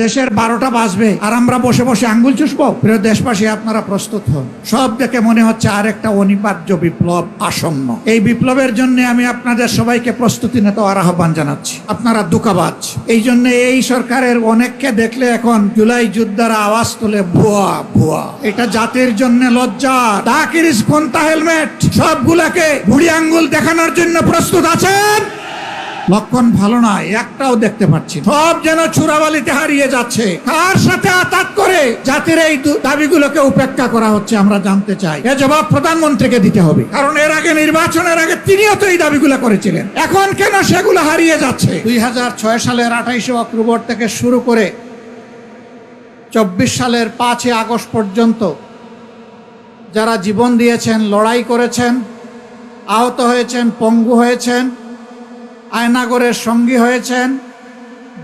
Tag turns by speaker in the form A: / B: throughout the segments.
A: দেশের 12টা বাজবে আর আমরা বসে বসে আঙ্গুল চুষবো? প্রিয় দেশবাসী, আপনারা প্রস্তুত হন। সব দেখে মনে হচ্ছে আরেকটা অনিবার্য বিপ্লব আসন্ন। এই বিপ্লবের জন্য আমি আপনাদের সবাইকে প্রস্তুতি নিতে আহ্বান জানাচ্ছি। আপনারা দুঃখবাজ। এই জন্য এই সরকারের অনেককে দেখলে এখন জুলাই যোদ্ধারা আওয়াজ তুলে ভুয়া ভুয়া। এটা জাতির জন্য লজ্জা। ডাকিরিস কোনটা হেলমেট সবগুলাকে বুড়ি আঙ্গুল দেখানোর জন্য প্রস্তুত আছেন? লক্ষণ ভালো নয়, একটাও দেখতে পাচ্ছি। সব যেন চূড়াবালিতে হারিয়ে যাচ্ছে। কার সাথে আতাত করে জাতির এই দাবিগুলোকে উপেক্ষা করা হচ্ছে আমরা জানতে চাই। এ জবাব প্রধানমন্ত্রীকে দিতে হবে, কারণ এর আগে নির্বাচনের আগে তিনিও তো এই দাবিগুলো করেছিলেন। এখন কেন সেগুলো হারিয়ে যাচ্ছে? 2006 সালের 28 অক্টোবর থেকে শুরু করে 24 সালের 5 আগস্ট পর্যন্ত যারা জীবন দিয়েছেন, লড়াই করেছেন, আহত হয়েছেন, পঙ্গু হয়েছেন, আয়নাগরের সঙ্গী হয়েছেন,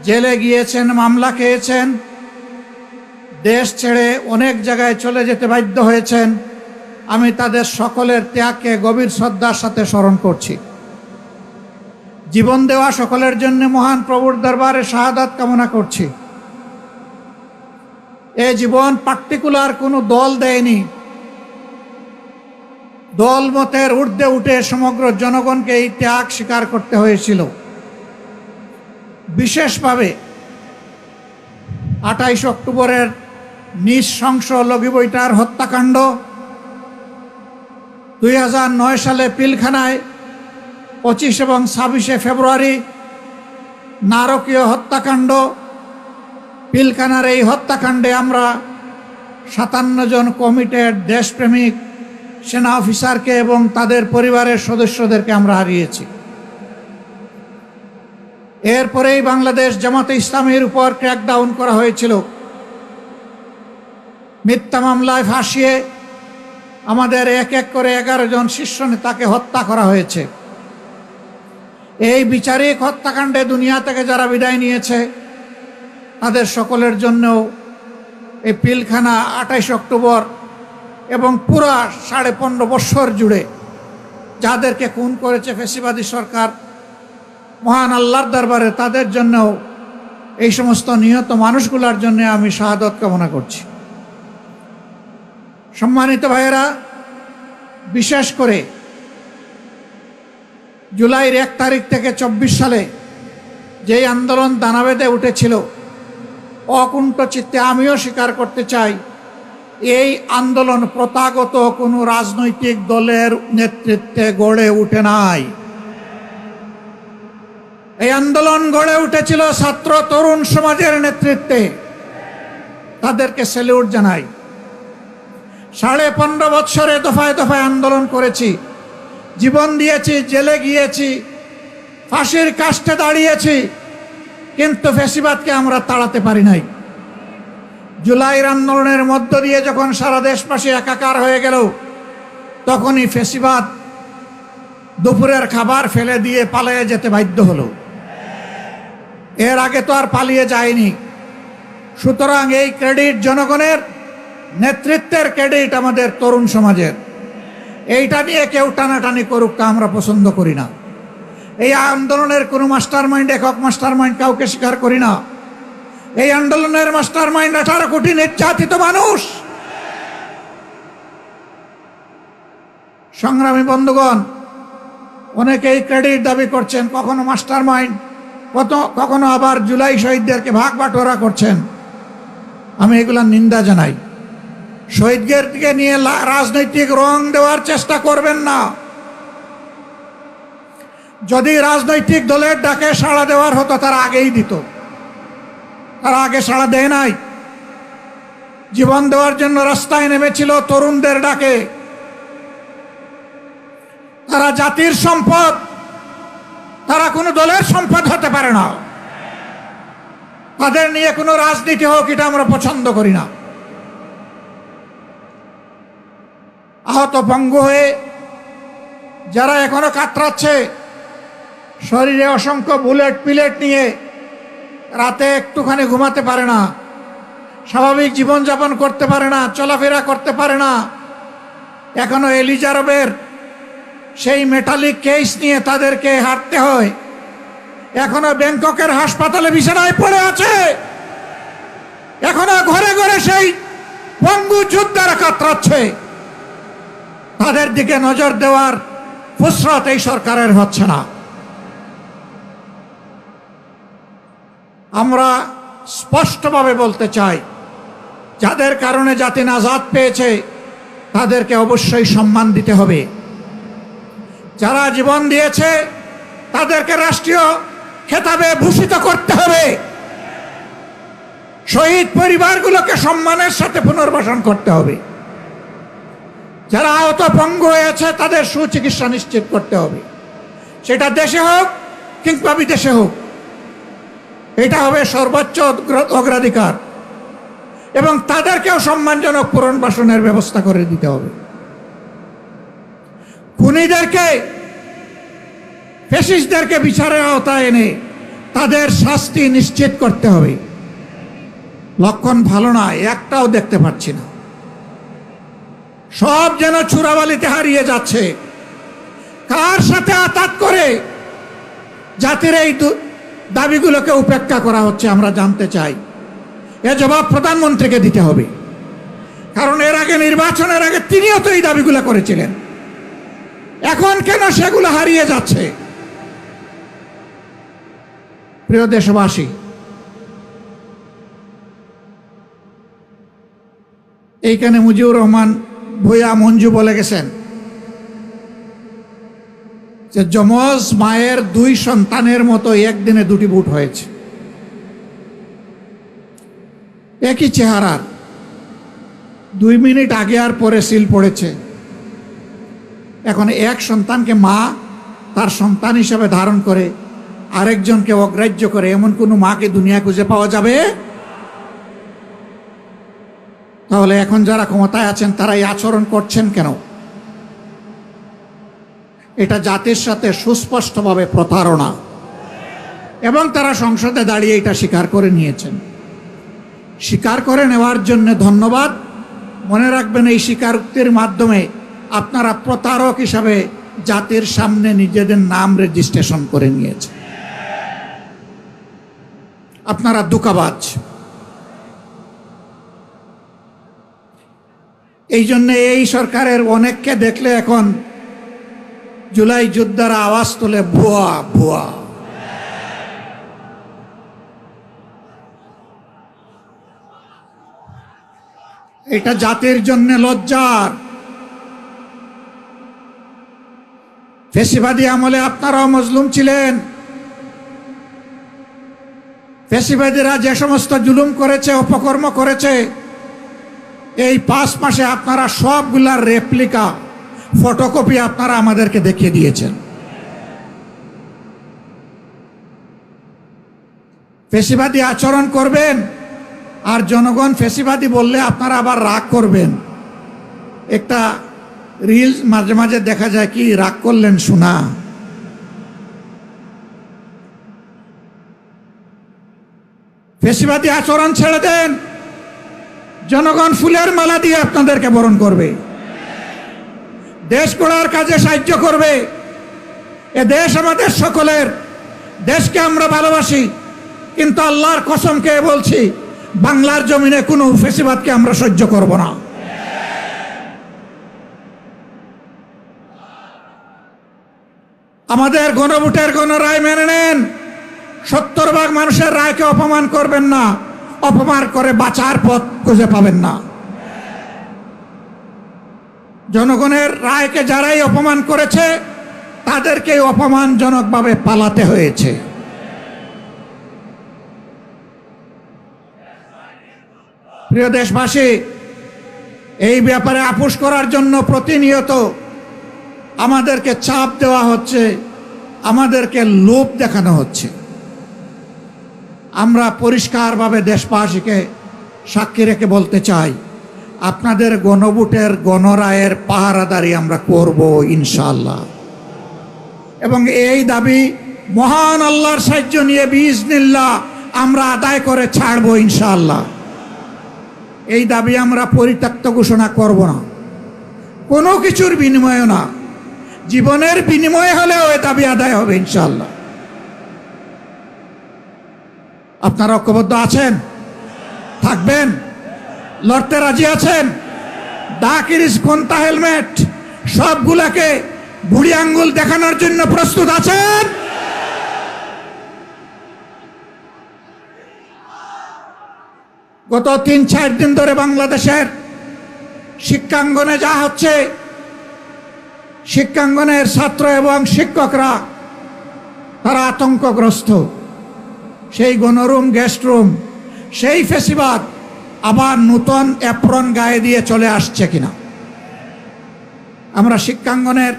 A: জেলে গিয়েছেন, মামলা খেয়েছেন, দেশ ছেড়ে অনেক জায়গায় চলে যেতে বাধ্য হয়েছেন, আমি তাদের সকলের ত্যাগকে গভীর শ্রদ্ধার সাথে স্মরণ করছি। জীবন দেওয়া সকলের জন্য মহান প্রভুর দরবারে শাহাদাত কামনা করছি। এ জীবন পার্টিকুলার কোনো দল দেয়নি। দল মতের ঊর্ধ্বে উঠে সমগ্র জনগণকে এই ত্যাগ স্বীকার করতে হয়েছিল। বিশেষভাবে 28 অক্টোবরের নৃশংস লগিবৈঠার হত্যাকাণ্ড, 2009 সালে পিলখানায় 25 এবং 26 ফেব্রুয়ারি নারকীয় হত্যাকাণ্ড। পিলখানার এই হত্যাকাণ্ডে আমরা 57 জন কমিটেড দেশপ্রেমিক সেনা অফিসারকে এবং তাদের পরিবারের সদস্যদেরকে আমরা হারিয়েছি। এরপরেই বাংলাদেশ জামাতে ইসলামীর উপর ক্র্যাকডাউন করা হয়েছিল। মিথ্যা মামলায় ফাঁসিয়ে আমাদের এক এক করে 11 জন শীর্ষ নেতাকে হত্যা করা হয়েছে। এই বিচারিক হত্যাকাণ্ডে দুনিয়া থেকে যারা বিদায় নিয়েছে তাদের সকলের জন্যও এই পিলখানা 28 অক্টোবর এবং পুরা 15.5 বছর জুড়ে যাদেরকে খুন করেছে ফ্যাসিবাদী সরকার, মহান আল্লাহর দরবারে তাদের জন্য, এই সমস্ত নিহত মানুষগুলোর জন্য আমি শাহাদত কামনা করছি। সম্মানিত ভাইয়েরা, বিশেষ করে জুলাইয়ের 1 তারিখ থেকে 24 সালে যেই আন্দোলন দানা বেঁধে উঠেছিল, অকুণ্ঠ চিত্তে আমিও স্বীকার করতে চাই এই আন্দোলন প্রথাগত কোনো রাজনৈতিক দলের নেতৃত্বে গড়ে উঠে নাই। এই আন্দোলন গড়ে উঠেছিল ছাত্র তরুণ সমাজের নেতৃত্বে। তাদেরকে স্যালুট জানাই। 15.5 বছরে দফায় দফায় আন্দোলন করেছি, জীবন দিয়েছি, জেলে গিয়েছি, ফাঁসির কাস্টে দাঁড়িয়েছি, কিন্তু ফ্যাসিবাদকে আমরা তাড়াতে পারি নাই। জুলাইয়ের আন্দোলনের মধ্য দিয়ে যখন সারা দেশবাসী একাকার হয়ে গেল, তখনই ফ্যাসিবাদ দুপুরের খাবার ফেলে দিয়ে পালিয়ে যেতে বাধ্য হলো। এর আগে তো আর পালিয়ে যায়নি। সুতরাং এই ক্রেডিট জনগণের, নেতৃত্বের ক্রেডিট আমাদের তরুণ সমাজের। এইটা নিয়ে কেউ টানাটানি করুক, তা আমরা পছন্দ করি না। এই আন্দোলনের কোনো মাস্টার মাইন্ড, একক মাস্টার মাইন্ড কাউকে স্বীকার করি না। এই আন্দোলনের মাস্টার মাইন্ড 18 কোটি নির্যাতিত মানুষ। সংগ্রামী বন্ধুগণ, অনেকেই ক্রেডিট দাবি করছেন, কখনো মাস্টার মাইন্ড, কখনো আবার জুলাই শহীদদেরকে ভাগ বাটোয়ারা করছেন। আমি এগুলার নিন্দা জানাই। শহীদদেরকে নিয়ে রাজনৈতিক রং দেওয়ার চেষ্টা করবেন না। যদি রাজনৈতিক দলের ডাকে সাড়া দেওয়ার হতো তারা আগেই দিত। তারা আগে সাড়া দেয় নাই। জীবন দেওয়ার জন্য রাস্তায় নেমেছিল তরুণদের ডাকে। তারা জাতির সম্পদ, তারা কোনো দলের সম্পদ হতে পারে না। তাদের নিয়ে কোনো রাজনীতি হোক, এটা আমরা পছন্দ করি না। আহত পঙ্গু হয়ে যারা এখনো কাতরাচ্ছে, শরীরে অসংখ্য বুলেট পিলেট নিয়ে রাতে একটুখানি ঘুমাতে পারে না, স্বাভাবিক জীবনযাপন করতে পারে না, চলাফেরা করতে পারে না, এখনো এলিজাবেথের সেই মেটালিক কেস নিয়ে তাদেরকে হাঁটতে হয়, এখনো ব্যাংককের হাসপাতালে বিছানায় পড়ে আছে। সেই পঙ্গু যোদ্ধারা কাতরাচ্ছে, তাদের দিকে নজর দেওয়ার ফুসরত এই সরকারের হচ্ছে না। আমরা স্পষ্টভাবে বলতে চাই, যাদের কারণে জাতি নাজাত পেয়েছে তাদেরকে অবশ্যই সম্মান দিতে হবে। যারা জীবন দিয়েছে তাদেরকে রাষ্ট্রীয় খেতাবে ভূষিত করতে হবে। শহীদ পরিবারগুলোকে সম্মানের সাথে পুনর্বাসন করতে হবে। যারা আহত পঙ্গু হয়েছে তাদের সুচিকিৎসা নিশ্চিত করতে হবে, সেটা দেশে হোক কিংবা বিদেশে হোক। এটা হবে সর্বোচ্চ অগ্রাধিকার, এবং তাদেরকেও সম্মানজনক পুনর্বাসনের ব্যবস্থা করে দিতে হবে। খুনিদেরকে, ফ্যাসিস্টদেরকে বিচারের আওতায় এনে তাদের শাস্তি নিশ্চিত করতে হবে। লক্ষণ ভালো না, একটাও দেখতে পাচ্ছি না। সব যেন চূড়াবালিতে হারিয়ে যাচ্ছে। কার সাথে আতাত করে জাতির এই দাবিগুলোকে উপেক্ষা করা হচ্ছে আমরা জানতে চাই। এ জবাব প্রধানমন্ত্রীকে দিতে হবে, কারণ এর আগে, নির্বাচনের আগে তিনিও তো এই দাবিগুলো করেছিলেন। এখন কেন সেগুলো হারিয়ে যাচ্ছে? প্রিয় দেশবাসী, এইখানে মুজিবুর রহমান ভূঁইয়া মঞ্জু বলে গেছেন যে যমজ মায়ের দুই সন্তানের মতো একদিনে দুটি বুট হয়েছে, একই চেহারার, 2 মিনিট আগে আর পরে সিল পড়েছে। এখন এক সন্তানকে মা তার সন্তান হিসেবে ধারণ করে আরেকজনকে অগ্রাহ্য করে এমন কোনো মাকে দুনিয়া খুঁজে পাওয়া যাবে? তাহলে এখন যারা ক্ষমতায় আছেন তারা এই আচরণ করছেন কেন? এটা জাতির সাথে সুস্পষ্টভাবে প্রতারণা, এবং তারা সংসদে দাঁড়িয়ে এটা স্বীকার করে নিয়েছেন। স্বীকার করে নেওয়ার জন্য ধন্যবাদ। মনে রাখবেন, এই স্বীকারোক্তির মাধ্যমে আপনারা প্রতারক হিসাবে জাতির সামনে নিজেদের নাম রেজিস্ট্রেশন করে নিয়েছেন। আপনারা ধোঁকাবাজ। এই জন্য এই সরকারের অনেককে দেখলে এখন জুলাই যোদ্ধারা আওয়াজ তোলে, ভুয়া ভুয়া। এটা জাতির জন্য লজ্জার। ফ্যাসিবাদী আমলে আপনারাও মজলুম ছিলেন। ফ্যাসিবাদীরা যে সমস্ত জুলুম করেছে, অপকর্ম করেছে, এই 5 মাসে আপনারা সবগুলার রেপ্লিকা, ফটোকপি আপনারা আমাদেরকে দেখিয়ে দিয়েছেন। ফ্যাসিবাদী আচরণ করবেন, আর জনগণ ফ্যাসিবাদী বললে আপনারা আবার রাগ করবেন। একটা রিলস মাঝে মাঝে দেখা যায়, কি রাগ করলেন শোনা। ফ্যাসিবাদী আচরণ ছেড়ে দেন, জনগণ ফুলের মালা দিয়ে আপনাদেরকে বরণ করবে, দেশ গড়ার কাজে সাহায্য করবে। এ দেশ আমাদের সকলের, দেশকে আমরা ভালোবাসি, কিন্তু আল্লাহর কসম খেয়ে বলছি, বাংলার জমিনে কোনো ফ্যাসিবাদকে আমরা সহ্য করব না। আমাদের গণভোটের গণরায় মেনে নেন। 70% মানুষের রায়কে অপমান করবেন না, অপমান করে বাঁচার পথ খুঁজে পাবেন না। জনগণের রায়কে যারাই অপমান করেছে তাদেরকে অপমানজনকভাবে পালাতে হয়েছে। প্রিয় দেশবাসী, এই ব্যাপারে আপোষ করার জন্য প্রতিনিয়ত আমাদেরকে চাপ দেওয়া হচ্ছে, আমাদেরকে লোভ দেখানো হচ্ছে। আমরা পরিষ্কারভাবে দেশবাসীকে সাক্ষী রেখে বলতে চাই, আপনাদের গণভোটের গণরায়ের পাহারাদারি আমরা করব ইনশাআল্লাহ, এবং এই দাবি মহান আল্লাহর সাহায্য নিয়ে বিইজনিল্লাহ আমরা আদায় করে ছাড়বো ইনশাআল্লাহ। এই দাবি আমরা পরিত্যক্ত ঘোষণা করব না, কোনো কিছুর বিনিময়ে না, জীবনের বিনিময়ে হলেও এই দাবি আদায় হবে ইনশাআল্লাহ। আপনারা ঐক্যবদ্ধ আছেন? থাকবেন? লড়তে রাজি আছেন? দা কিরিস কোনটা হেলমেট সবগুলাকে বুড়ি আঙ্গুল দেখানোর জন্য প্রস্তুত আছেন? গত 3-4 দিন ধরে বাংলাদেশের শিক্ষাঙ্গনে যা হচ্ছে, শিক্ষাঙ্গনের ছাত্র এবং শিক্ষকরা তারা আতঙ্কগ্রস্ত। সেই গণরুম, গেস্ট রুম, সেই ফেসিবাদ আবার নূতন অ্যাপ্রন গায়ে দিয়ে চলে আসছে কিনা। আমরা শিক্ষাঙ্গনের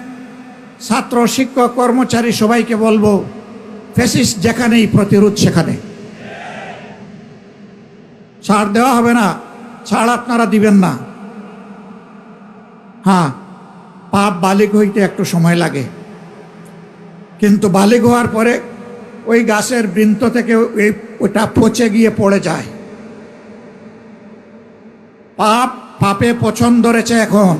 A: ছাত্র, শিক্ষক, কর্মচারী সবাইকে বলবো, ফেসিস্ট যেখানেই প্রতিরোধ সেখানে। ছাড় দেওয়া হবে না, ছাড় আপনারা দিবেন না। হ্যাঁ, পাপ বালিগ হইতে একটু সময় লাগে, কিন্তু বালিগ হওয়ার পরে ওই গাছের বৃন্ত থেকে ওটা পচে গিয়ে পড়ে যায়। পাপে পছন্দ ধরেছে এখন।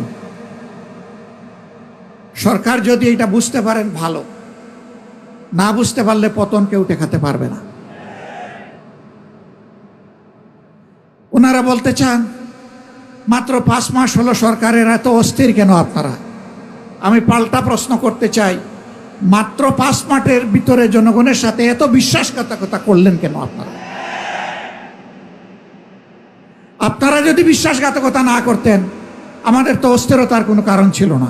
A: সরকার যদি এটা বুঝতে পারেন ভালো, না বুঝতে পারলে পতন কেউ ঠেকাতে পারবে না। ওনারা বলতে চান মাত্র 5 মাস হলো সরকারের, এত অস্থির কেন আপনারা? আমি পাল্টা প্রশ্ন করতে চাই, মাত্র 5 মাসের ভিতরে জনগণের সাথে এত বিশ্বাসঘাতকতা করলেন কেন আপনারা? আপনারা যদি বিশ্বাসঘাতকতা না করতেন, আমাদের তো অস্থিরতার কোনো কারণ ছিল না।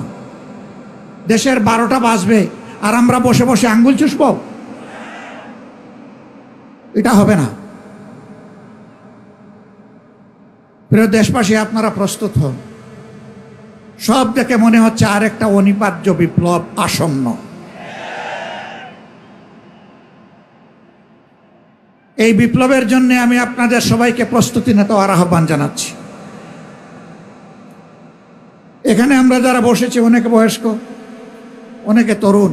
A: দেশের 12টা বাজবে আর আমরা বসে বসে আঙ্গুল চুষব? এটা হবে না। প্রিয় দেশবাসী, আপনারা প্রস্তুত হন। সব দেখে মনে হচ্ছে আরেকটা অনিবার্য বিপ্লব আসন্ন। এই বিপ্লবের জন্য আমি আপনাদের সবাইকে প্রস্তুতি নিতে আহ্বান জানাচ্ছি। এখানে আমরা যারা বসেছি, অনেকে বয়স্ক, অনেকে তরুণ।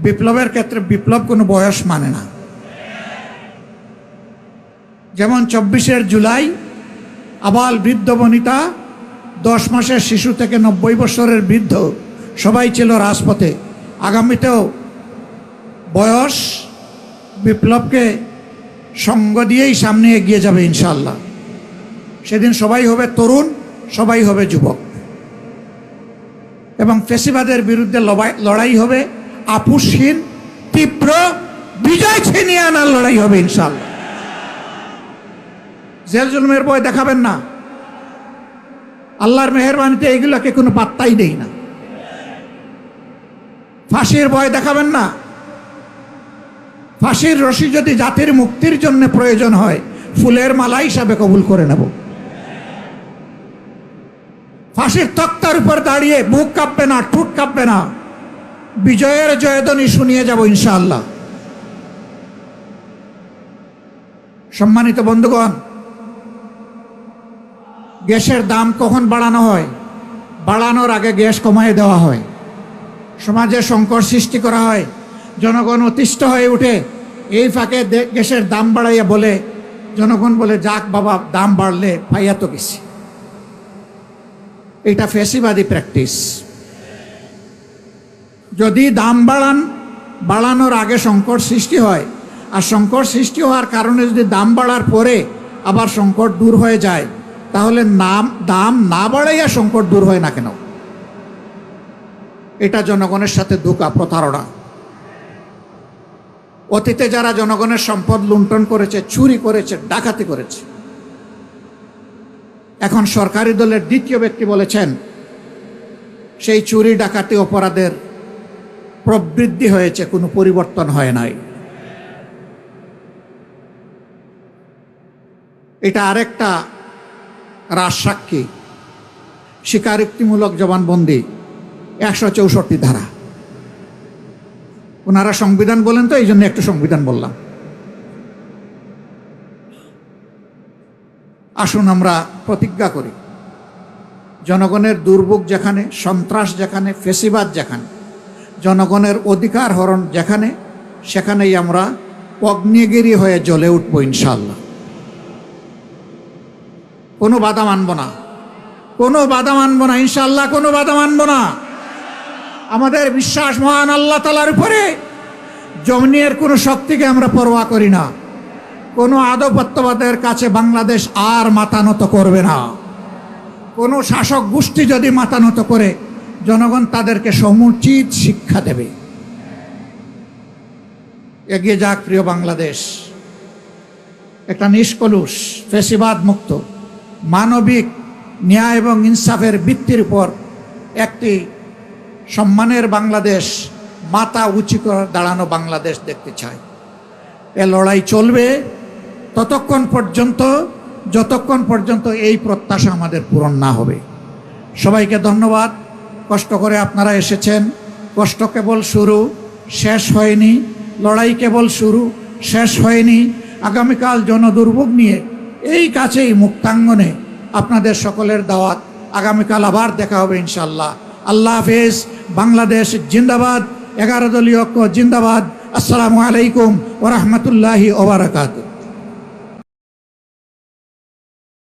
A: বিপ্লবের ক্ষেত্রে বিপ্লব কোনো বয়স মানে না। যেমন 24শে জুলাই আবাল বৃদ্ধ বনিতা, 10 মাসের শিশু থেকে 90 বছরের বৃদ্ধ সবাই ছিল রাজপথে। আগামীতেও বয়স বিপ্লবকে সঙ্গ দিয়েই সামনে এগিয়ে যাবে ইনশাআল্লাহ। সেদিন সবাই হবে তরুণ, সবাই হবে যুবক, এবং ফেসিবাদের বিরুদ্ধে লড়াই হবে আপোষহীন, তীব্র, বিজয় ছিনিয়ে আনার লড়াই হবে ইনশাআল্লাহ। জেল জুলুমের ভয় দেখাবেন না। আল্লাহর মেহেরবানিতে এগুলোকে কোনো পাত্তাই দেই না। ফাঁসির ভয় দেখাবেন না। ফাঁসির রশি যদি জাতির মুক্তির জন্য প্রয়োজন হয়, ফুলের মালা হিসাবে কবুল করে নেব। ফাঁসির তক্তার উপর দাঁড়িয়ে বুক কাঁপবে না, ঠোঁট কাঁপবে না, বিজয়ের জয়ধ্বনি শুনিয়ে যাব ইনশাআল্লাহ। সম্মানিত বন্ধুগণ, গ্যাসের দাম কখন বাড়ানো হয়? বাড়ানোর আগে গ্যাস কমায় দেওয়া হয়। সমাজে সংকট সৃষ্টি করা হয়, জনগণ অতিষ্ঠ হয়ে উঠে। এই ফাঁকে গ্যাসের দাম বাড়াইয়া বলে, জনগণ বলে, যাক বাবা, দাম বাড়লে পাইয়া তো গেছি। এটা ফ্যাসিবাদী প্র্যাকটিস। যদি দাম বাড়ানোর আগে সংকট সৃষ্টি হয়, আর সংকট সৃষ্টি হওয়ার কারণে যদি দাম বাড়ার পরে আবার সংকট দূর হয়ে যায়, তাহলে দাম না বাড়াইয়া সংকট দূর হয় না কেন? এটা জনগণের সাথে ধোঁকা, প্রতারণা। অতীতে যারা জনগণের সম্পদ লুণ্ঠন করেছে, চুরি করেছে, ডাকাতি করেছে, এখন সরকারি দলের দ্বিতীয় ব্যক্তি বলেছেন সেই চুরি ডাকাতি অপরাধের প্রবৃদ্ধি হয়েছে, কোনো পরিবর্তন হয় নাই। এটা আরেকটা রাজসাক্ষী, স্বীকারোক্তিমূলক জবানবন্দি, 164 ধারা। ওনারা সংবিধান বলেন তো, এই জন্য একটু সংবিধান বললাম। আসুন আমরা প্রতিজ্ঞা করি, জনগণের দুর্ভোগ যেখানে, সন্ত্রাস যেখানে, ফেসিবাদ যেখানে, জনগণের অধিকার হরণ যেখানে, সেখানেই আমরা অগ্নিগিরি হয়ে জ্বলে উঠবো ইনশাআল্লাহ। কোনো বাধা মানব না, কোনো বাধা মানব না ইনশাআল্লাহ, কোনো বাধা মানব না। আমাদের বিশ্বাস মহান আল্লাহ তাআলার উপরে। জমিনের কোনো শক্তিকে আমরা পরোয়া করি না। কোনো আধিপত্যবাদের কাছে বাংলাদেশ আর মাথা নত করবে না। কোনো শাসক গোষ্ঠী যদি মাথা নত করে, জনগণ তাদেরকে সমুচিত শিক্ষা দেবে। এগিয়ে যাক প্রিয় বাংলাদেশ, একটা নিষ্কলুষ ফ্যাসিবাদ মুক্ত মানবিক ন্যায় এবং ইনসাফের ভিত্তির উপর একটি সম্মানের বাংলাদেশ, মাথা উঁচু করে দাঁড়ানো বাংলাদেশ দেখতে চাই। এ লড়াই চলবে যতক্ষণ পর্যন্ত এই প্রত্যাশা আমাদের পূরণ না হবে। সবাইকে ধন্যবাদ। কষ্ট করে আপনারা এসেছেন। কষ্ট কেবল শুরু, শেষ হয়নি। লড়াই কেবল শুরু, শেষ হয়নি। আগামীকাল জনদুর্ভোগ নিয়ে এই কাছেই মুক্তাঙ্গনে আপনাদের সকলের দাওয়াত। আগামীকাল আবার দেখা হবে ইনশাল্লাহ। আল্লাহ হাফেজ। বাংলাদেশ জিন্দাবাদ। 11 দলীয় ঐক্য জিন্দাবাদ। আসসালামু আলাইকুম ওয়া রাহমাতুল্লাহি ওয়া বারাকাতুহু।